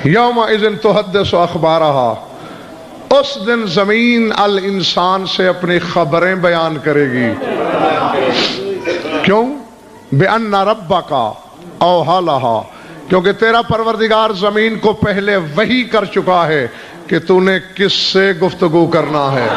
یومئذ تحدث اخبارہا، اس دن زمین الانسان سے اپنی خبریں بیان کرے گی. کیوں؟ بِأَنَّ رَبَّكَ أَوْحَىٰ لَهَا، کیونکہ تیرا پروردگار زمین کو پہلے وحی کر چکا ہے کہ تو نے کس سے گفتگو کرنا ہے.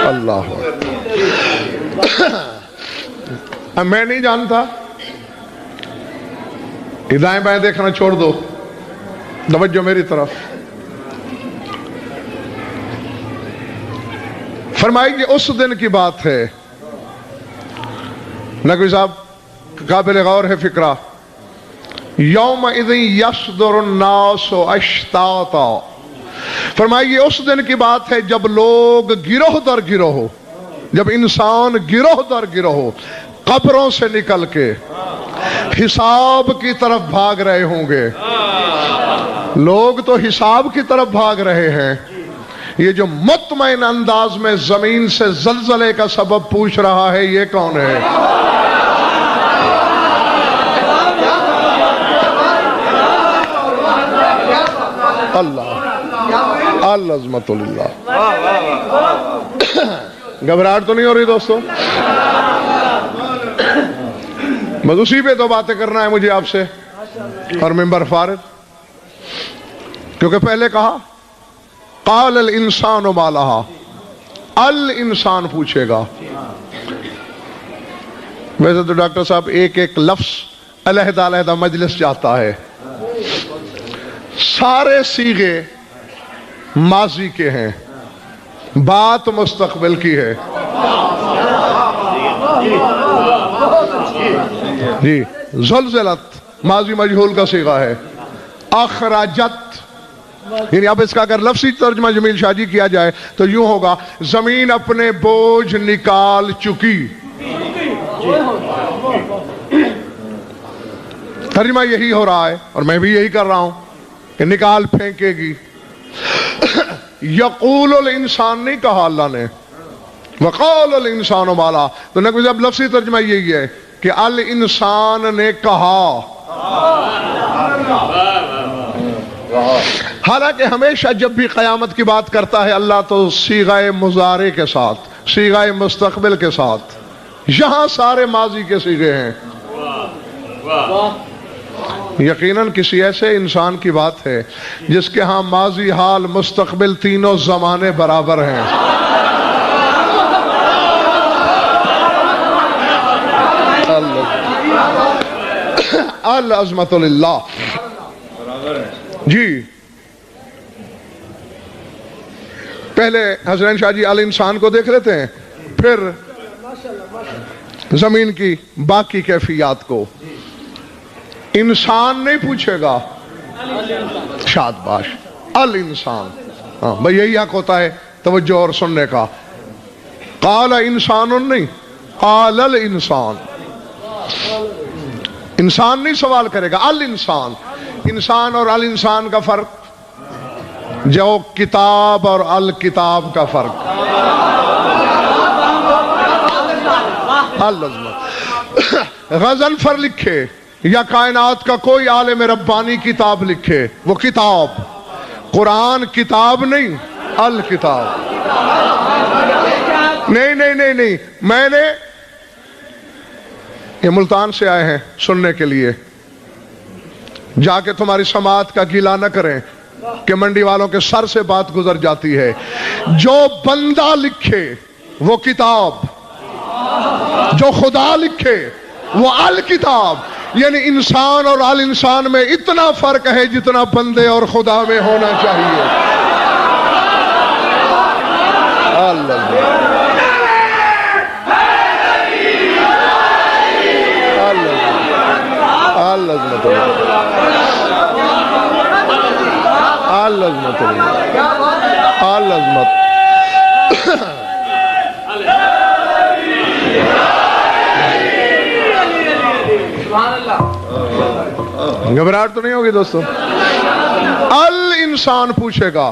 اللہ میں نہیں جانتا. دائیں بائیں دیکھنا چھوڑ دو، توجہ میری طرف. فرمائیں گے اس دن کی بات ہے. نقوی صاحب قابل غور ہے فکرہ. یومئذ یصدر الناس اشتاتا، فرمائیے اس دن کی بات ہے جب لوگ گروہ در گروہ، جب انسان گروہ در گروہ قبروں سے نکل کے حساب کی طرف بھاگ رہے ہوں گے. لوگ تو حساب کی طرف بھاگ رہے ہیں. یہ جو مطمئن انداز میں زمین سے زلزلے کا سبب پوچھ رہا ہے یہ کون ہے؟ اللہ العظمت اللہ. گھبراہٹ تو نہیں ہو رہی دوستو؟ بس اسی پہ تو باتیں کرنا ہے مجھے آپ سے، اور ممبر فارغ. کیونکہ پہلے کہا قال الانسان ما لہا، الانسان پوچھے گا. ویسے تو ڈاکٹر صاحب ایک ایک لفظ علیحدہ علیحدہ مجلس چاہتا ہے. سارے صیغے ماضی کے ہیں، بات مستقبل کی ہے. جی زلزلت ماضی مجہول کا صیغہ ہے. اخراجت، یعنی اب اس کا اگر لفظی ترجمہ جمیل شاہ جی کیا جائے تو یوں ہوگا زمین اپنے بوجھ نکال چکی. ترجمہ یہی ہو رہا ہے اور میں بھی یہی کر رہا ہوں کہ نکال پھینکے گی. یقول الانسان نہیں کہا اللہ نے، وقال الانسان ما لہا. تو نقوی صاحب لفظی ترجمہ یہی ہے کہ الانسان نے کہا. حالانکہ ہمیشہ جب بھی قیامت کی بات کرتا ہے اللہ تو صیغہ مضارع کے ساتھ، صیغہ مستقبل کے ساتھ. یہاں سارے ماضی کے صیغے ہیں. یقیناً کسی ایسے انسان کی بات ہے جس کے ہاں ماضی، حال، مستقبل تینوں زمانے برابر ہیں. العظمت للہ. جی پہلے حسنین شاہ جی الانسان کو دیکھ لیتے ہیں، پھر زمین کی باقی کیفیات کو. انسان نہیں پوچھے گا، شادباش الانسان. ہاں بھئی یہی حق ہوتا ہے توجہ اور سننے کا. قال انسان نہیں، قال الانسان. انسان نہیں سوال کرے گا، الانسان. انسان اور الانسان کا فرق جو کتاب اور الکتاب کا فرق. غضنفر لکھے یا کائنات کا کوئی عالم ربانی کتاب لکھے، وہ کتاب. قرآن کتاب نہیں، الکتاب. نہیں میں نے یہ ملتان سے آئے ہیں سننے کے لیے. جا کے تمہاری سماعت کا گیلا نہ کریں کہ منڈی والوں کے سر سے بات گزر جاتی ہے. جو بندہ لکھے وہ کتاب، جو خدا لکھے وہ الکتاب. یعنی انسان اور الانسان میں اتنا فرق ہے جتنا بندے اور خدا میں ہونا چاہیے. گھبراہٹ تو نہیں ہوگی دوستو؟ الانسان پوچھے گا.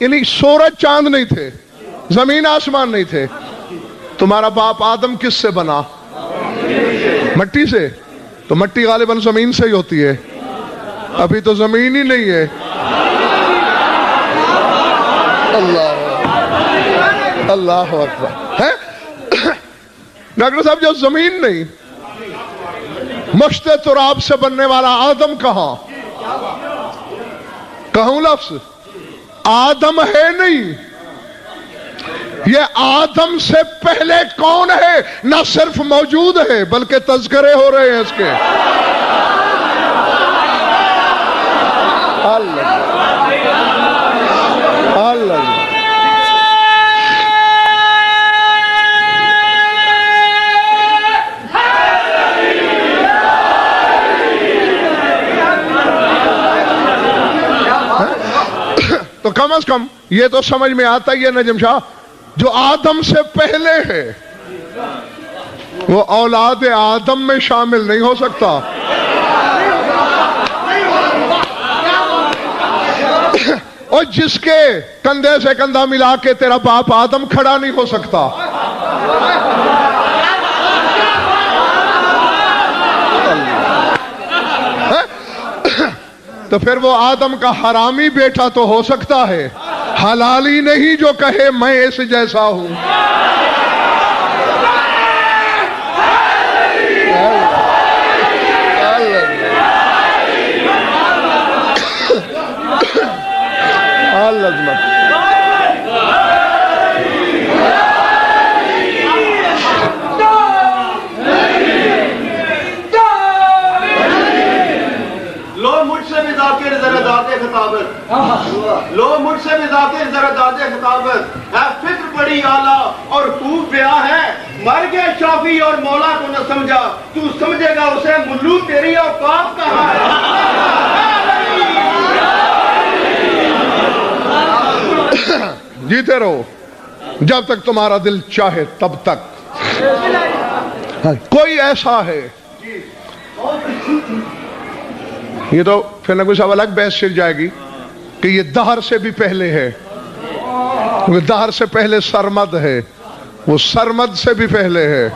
یعنی سورج چاند نہیں تھے، زمین آسمان نہیں تھے. تمہارا باپ آدم کس سے بنا؟ مٹی سے. تو مٹی غالباً زمین سے ہی ہوتی ہے، ابھی تو زمین ہی نہیں ہے. اللہ اکبر. ہے ڈاکٹر صاحب جو زمین نہیں، مشت تراب سے بننے والا آدم کہاں؟ کہوں لفظ آدم ہے نہیں، یہ آدم سے پہلے کون ہے؟ نہ صرف موجود ہے بلکہ تذکرے ہو رہے ہیں اس کے. اللہ اللہ. تو کم از کم یہ تو سمجھ میں آتا ہی ہے نجم شاہ، جو آدم سے پہلے ہے وہ اولاد آدم میں شامل نہیں ہو سکتا. اور جس کے کندھے سے کندھا ملا کے تیرا باپ آدم کھڑا نہیں ہو سکتا. تو پھر وہ آدم کا حرامی بیٹا تو ہو سکتا ہے، حلالی نہیں جو کہے میں اس جیسا ہوں. لو مجھ سے بھی ذاکر ذرا داد خطابت ہے، فکر بڑی اعلیٰ اور خوب بیاں ہے. مر گیا شافی اور مولا کو نہ سمجھا، تو سمجھے گا اسے ملو تیری اوقات کہاں ہے. جیتے رہو جب تک تمہارا دل چاہے تب تک. کوئی ایسا ہے، یہ تو پھر نہ کوئی سب الگ بحث چل جائے گی کہ یہ دہر سے بھی پہلے ہے، کیونکہ دہر سے پہلے سرمد ہے، وہ سرمد سے بھی پہلے ہے.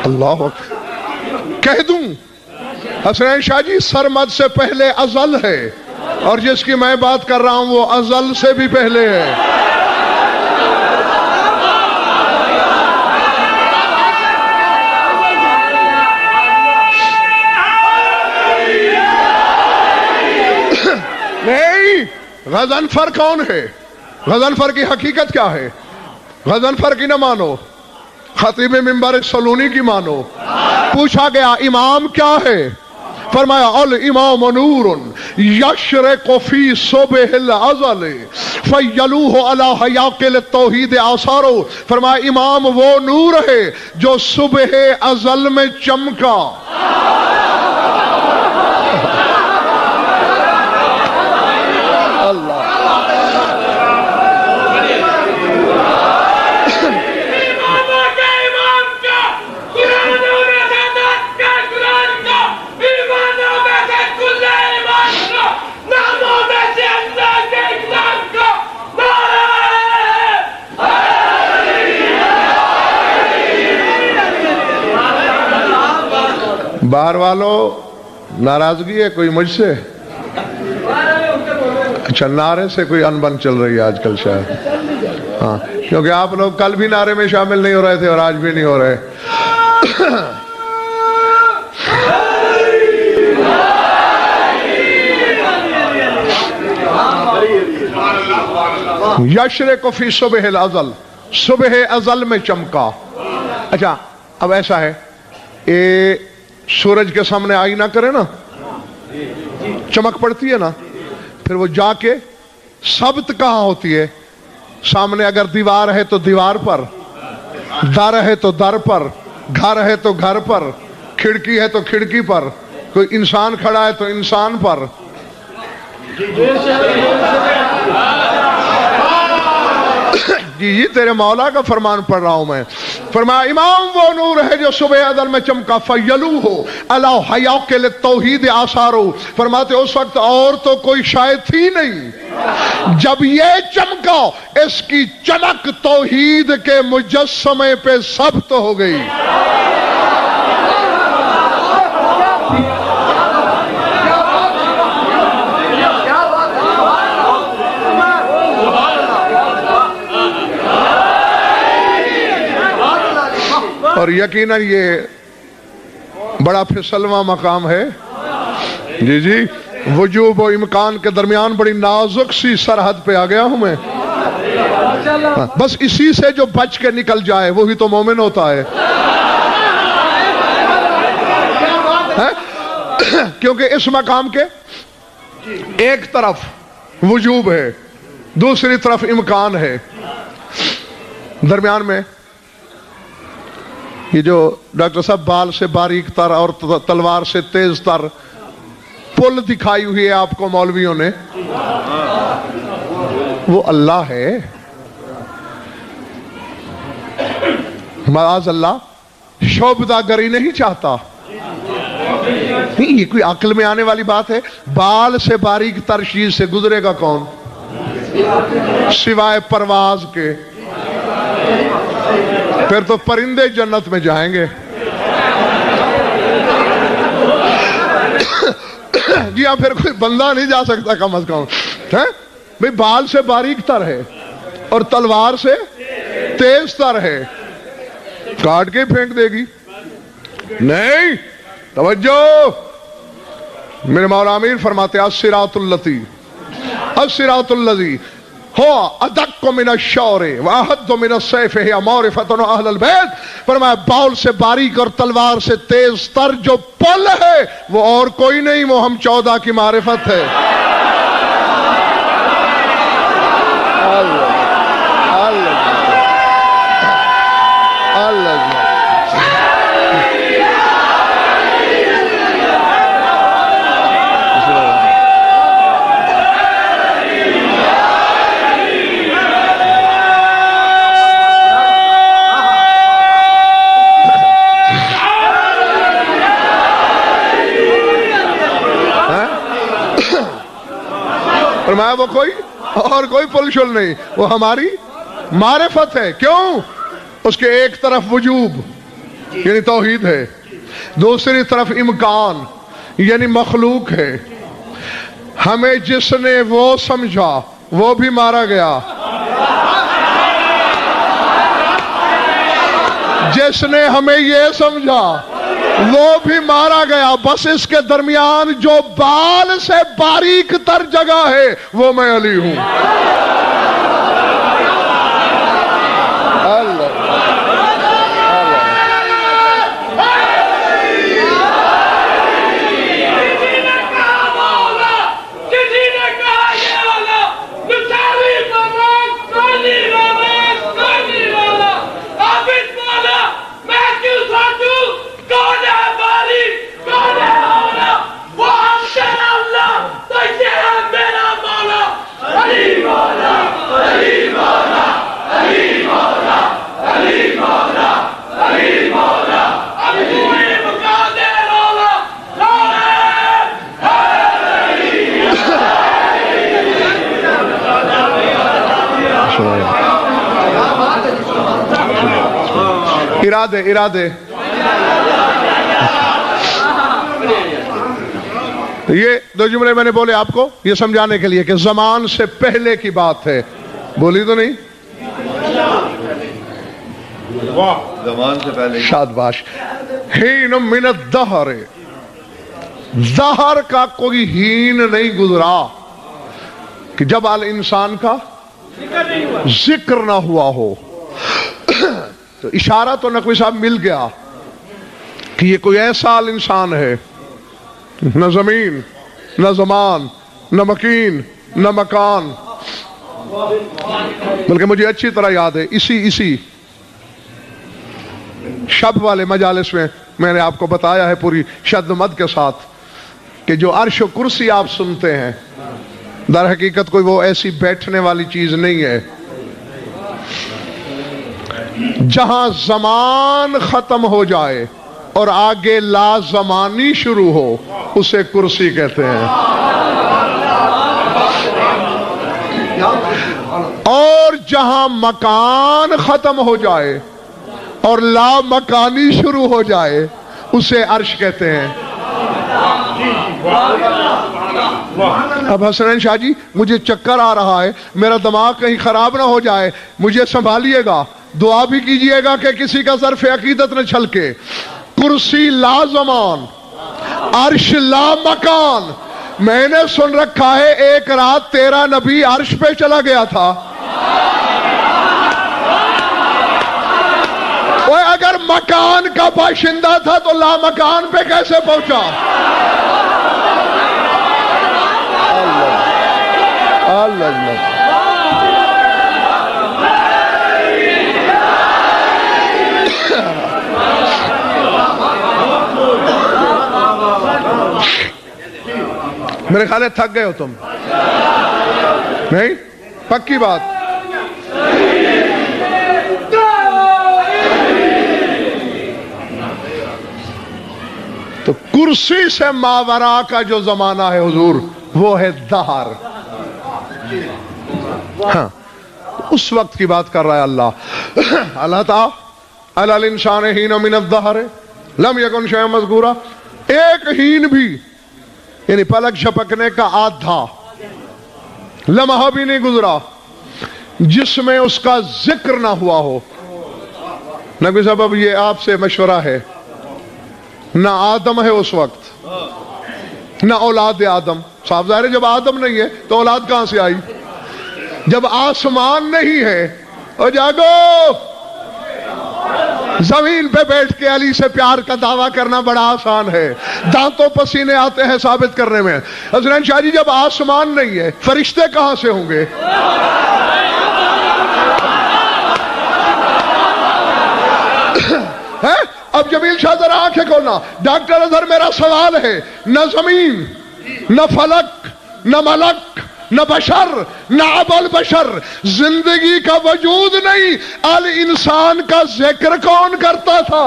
اللہ اکبر. کہہ دوں حسنین شاہ جی سرمد سے پہلے ازل ہے، اور جس کی میں بات کر رہا ہوں وہ ازل سے بھی پہلے ہے. نہیں، غضنفر کون ہے؟ غضنفر کی حقیقت کیا ہے؟ غضنفر کی نہ مانو، خطیب منبر سلونی کی مانو. پوچھا گیا امام کیا ہے؟ فرمایا الامام نور یشرق فی صبح الازل فیلوہ علی حیاقل التوحید آثارو. فرمایا امام وہ نور ہے جو صبح ازل میں چمکا. باہر والوں ناراضگی ہے کوئی مجھ سے؟ اچھا نعرے سے کوئی انبن چل رہی ہے آج کل شاید. ہاں کیونکہ آپ لوگ کل بھی نعرے میں شامل نہیں ہو رہے تھے اور آج بھی نہیں ہو رہے. یشرق فی صبح الازل، صبح ازل میں چمکا. اچھا اب ایسا ہے سورج کے سامنے آئینہ کرے نا، چمک پڑتی ہے نا، پھر وہ جا کے ثبت کہاں ہوتی ہے؟ سامنے اگر دیوار ہے تو دیوار پر، در ہے تو در پر، گھر ہے تو گھر پر، کھڑکی ہے تو کھڑکی پر، کوئی انسان کھڑا ہے تو انسان پر. جی تیرے مولا کا فرمان پڑھ رہا ہوں میں. فرمایا امام وہ نور ہے جو صبح ازل میں چمکا فیلو ہو اللہ حیا کے لئے توحید آثارو. فرماتے اس وقت اور تو کوئی شاید تھی نہیں، جب یہ چمکا اس کی چمک توحید کے مجسمے پہ ثبت ہو گئی. اور یقیناً یہ بڑا پھسلواں مقام ہے. جی جی وجوب و امکان کے درمیان بڑی نازک سی سرحد پہ آ گیا ہوں میں. بس اسی سے جو بچ کے نکل جائے وہی تو مومن ہوتا ہے. کیونکہ اس مقام کے ایک طرف وجوب ہے، دوسری طرف امکان ہے، درمیان میں یہ جو ڈاکٹر صاحب بال سے باریک تر اور تلوار سے تیز تر پل دکھائی ہوئی ہے آپ کو مولویوں نے، وہ اللہ ہے. معاذ اللہ شعبدہ گری نہیں چاہتا. نہیں یہ کوئی عقل میں آنے والی بات ہے؟ بال سے باریک تر چیز سے گزرے گا کون سوائے پرواز کے؟ پھر تو پرندے جنت میں جائیں گے. جی ہاں پھر کوئی بندہ نہیں جا سکتا کم از کم. بھئی بال سے باریک تر ہے اور تلوار سے تیز تر ہے، کاٹ کے پھینک دے گی. نہیں توجہ، میرے مولا امیر فرماتے الصراط الذی ہو ادق من الشعر واحد من السیف ہے معرفۃ اہل البیت. فرمایا بال سے باریک اور تلوار سے تیز تر جو پل ہے وہ اور کوئی نہیں، وہ ہم 14 کی معرفت ہے. فرمایا وہ کوئی اور کوئی پل شل نہیں، وہ ہماری معرفت ہے. کیوں؟ اس کے ایک طرف وجوب یعنی توحید ہے، دوسری طرف امکان یعنی مخلوق ہے. ہمیں جس نے وہ سمجھا وہ بھی مارا گیا، جس نے ہمیں یہ سمجھا وہ بھی مارا گیا. بس اس کے درمیان جو بال سے باریک تر جگہ ہے وہ میں علی ہوں. ارادے یہ دو جملے میں نے بولے آپ کو یہ سمجھانے کے لیے کہ زمان سے پہلے کی بات ہے. بولی تو نہیں؟ زمان سے پہلے شادباش. ہین من الدہر، دہر کا کوئی ہین نہیں گزرا کہ جب انسان کا ذکر نہ ہوا ہو. تو اشارہ تو نقوی صاحب مل گیا کہ یہ کوئی ایسا انسان ہے، نہ زمین نہ زمان نہ مکین نہ مکان. بلکہ مجھے اچھی طرح یاد ہے اسی شب والے مجالس میں نے آپ کو بتایا ہے پوری شد مد کے ساتھ کہ جو عرش و کرسی آپ سنتے ہیں در حقیقت کوئی وہ ایسی بیٹھنے والی چیز نہیں ہے. جہاں زمان ختم ہو جائے اور آگے لا زمانی شروع ہو اسے کرسی کہتے ہیں، اور جہاں مکان ختم ہو جائے اور لا مکانی شروع ہو جائے اسے عرش کہتے ہیں۔ اب حسنین شاہ جی مجھے چکر آ رہا ہے، میرا دماغ کہیں خراب نہ ہو جائے، مجھے سنبھالیے گا، دعا بھی کیجئے گا کہ کسی کا ظرف عقیدت نہ چھلکے۔ کرسی لا زمان، عرش لا مکان۔ میں نے سن رکھا ہے ایک رات تیرا نبی عرش پہ چلا گیا تھا۔ وہ اگر مکان کا باشندہ تھا تو لا مکان پہ کیسے پہنچا؟ اللہ اللہ۔ میرے خیال ہے تھک گئے ہو تم، نہیں؟ پکی بات۔ تو کرسی سے ماورا کا جو زمانہ ہے حضور وہ ہے دہر۔ ہاں اس وقت کی بات کر رہا ہے اللہ۔ اللہ تعالی علی الانسان حین من الدہر لم یکن شیئا مذکورا، ایک ہین بھی یعنی پلک جھپکنے کا آدھا لمحہ بھی نہیں گزرا جس میں اس کا ذکر نہ ہوا ہو۔ نبی صاحب اب یہ آپ سے مشورہ ہے، نہ آدم ہے اس وقت نہ اولاد آدم، صاحب ظاہر ہے جب آدم نہیں ہے تو اولاد کہاں سے آئی؟ جب آسمان نہیں ہے او جاگو، زمین پہ بیٹھ کے علی سے پیار کا دعویٰ کرنا بڑا آسان ہے، دانتوں پسینے آتے ہیں ثابت کرنے میں۔ حسنین شاہ جی جب آسمان نہیں ہے فرشتے کہاں سے ہوں گے؟ اب جمیل شاہ ذرا آنکھیں کھولنا، ڈاکٹر اظہر میرا سوال ہے، نہ زمین نہ فلک نہ ملک نہ بشر نہ ابو البشر، زندگی کا وجود نہیں، الانسان کا ذکر کون کرتا تھا؟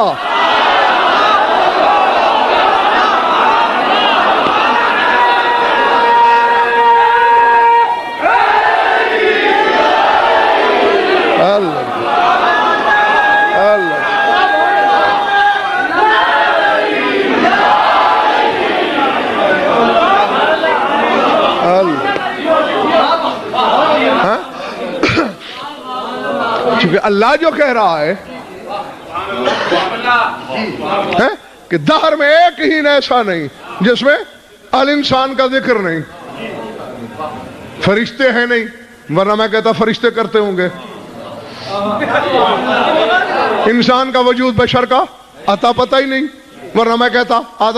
کیونکہ اللہ جو کہہ رہا ہے کہ دہر میں ایک ہی ایسا نہیں جس میں الانسان کا ذکر نہیں، فرشتے ہیں نہیں، ورنہ میں کہتا فرشتے کرتے ہوں گے، انسان کا وجود بشر کا عطا پتہ ہی نہیں، ورنہ میں کہتا آدم